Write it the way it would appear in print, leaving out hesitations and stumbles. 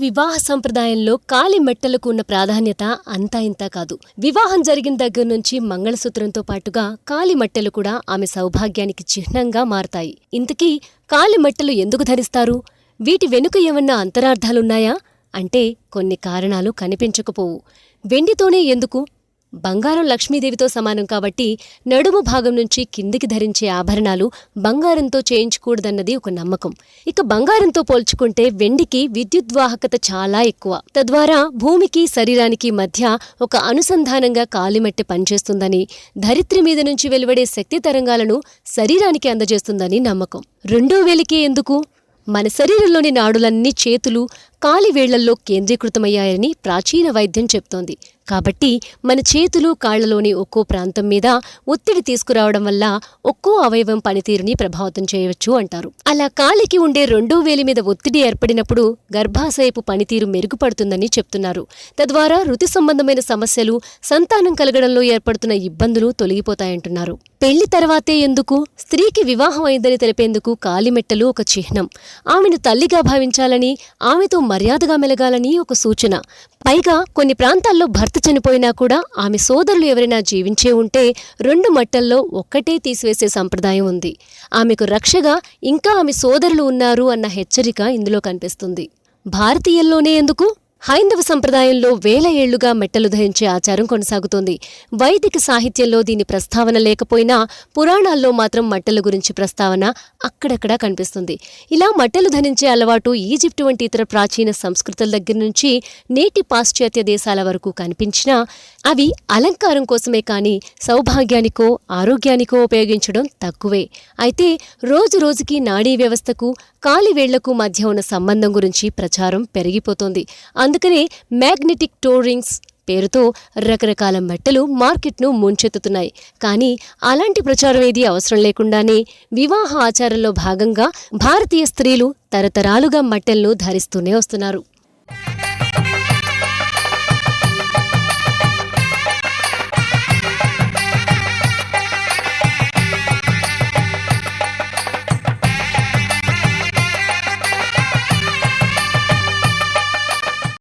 వివాహ సంప్రదాయంలో కాలి మెట్టలకు ఉన్న ప్రాధాన్యత అంతా ఇంతా కాదు. వివాహం జరిగిన దగ్గర నుంచి మంగళసూత్రంతో పాటుగా కాలి మెట్టెలు కూడా ఆమె సౌభాగ్యానికి చిహ్నంగా మారతాయి. ఇంతకీ కాలి మెట్టెలు ఎందుకు ధరిస్తారు? వీటి వెనుక ఏమన్నా అంతరార్థాలున్నాయా అంటే కొన్ని కారణాలు కనిపించకపోవు. వెండితోనే ఎందుకు? బంగారం లక్ష్మీదేవితో సమానం కాబట్టి నడుము భాగం నుంచి కిందికి ధరించే ఆభరణాలు బంగారంతో చేయించకూడదన్నది ఒక నమ్మకం. ఇక బంగారంతో పోల్చుకుంటే వెండికి విద్యుద్వాహకత చాలా ఎక్కువ. తద్వారా భూమికి శరీరానికి మధ్య ఒక అనుసంధానంగా కాలిమెట్టె పనిచేస్తుందని, ధరిత్రి మీద నుంచి వెలువడే శక్తి తరంగాలను శరీరానికి అందజేస్తుందని నమ్మకం. రెండో వేలికే ఎందుకు? మన శరీరంలోని నాడులన్నీ చేతులు, కాలివేళ్లల్లో కేంద్రీకృతమయ్యాయని ప్రాచీన వైద్యం చెప్తోంది. కాబట్టి మన చేతులు, కాళ్లలోని ఒక్కో ప్రాంతం మీద ఒత్తిడి తీసుకురావడం వల్ల ఒక్కో అవయవం పనితీరుని ప్రభావితం చేయవచ్చు అంటారు. అలా కాలికి ఉండే రెండో వేలి మీద ఒత్తిడి ఏర్పడినప్పుడు గర్భాశయపు పనితీరు మెరుగుపడుతుందని చెప్తున్నారు. తద్వారా ఋతు సంబంధమైన సమస్యలు, సంతానం కలగడంలో ఏర్పడుతున్న ఇబ్బందులు తొలగిపోతాయంటున్నారు. పెళ్లి తర్వాతే ఎందుకు? స్త్రీకి వివాహం అయిందని తెలిపేందుకు కాలిమెట్టలు ఒక చిహ్నం. ఆమెను తల్లిగా భావించాలని, ఆమెతో మర్యాదగా మెలగాలని ఒక సూచన. పైగా కొన్ని ప్రాంతాల్లో భర్త చనిపోయినా కూడా ఆమె సోదరులు ఎవరైనా జీవించే ఉంటే 2 మట్టల్లో ఒక్కటే తీసివేసే సంప్రదాయం ఉంది. ఆమెకు రక్షగా ఇంకా ఆమె సోదరులు ఉన్నారు అన్న హెచ్చరిక ఇందులో కనిపిస్తుంది. భారతీయుల్లోనే ఎందుకు? హైందవ సంప్రదాయంలో వేల ఏళ్లుగా మెట్టలు ధరించే ఆచారం కొనసాగుతోంది. వైదిక సాహిత్యంలో దీని ప్రస్తావన లేకపోయినా పురాణాల్లో మాత్రం మట్టెల గురించి ప్రస్తావన అక్కడక్కడా కనిపిస్తుంది. ఇలా మట్టెలు ధరించే అలవాటు ఈజిప్టు వంటి ఇతర ప్రాచీన సంస్కృతుల దగ్గర నుంచి నేటి పాశ్చాత్య దేశాల వరకు కనిపించినా అవి అలంకారం కోసమే కాని సౌభాగ్యానికో ఆరోగ్యానికో ఉపయోగించడం తక్కువే. అయితే రోజురోజుకి నాడీ వ్యవస్థకు, కాలివేళ్లకు మధ్య ఉన్న సంబంధం గురించి ప్రచారం పెరిగిపోతోంది. అందుకనే మ్యాగ్నెటిక్ టో రింగ్స్ పేరుతో రకరకాల మెట్టెలు మార్కెట్ను ముంచెత్తుతున్నాయి. కానీ అలాంటి ప్రచారం ఏదీ అవసరం లేకుండానే వివాహ ఆచారంలో భాగంగా భారతీయ స్త్రీలు తరతరాలుగా మట్టెలను ధరిస్తూనే వస్తున్నారు.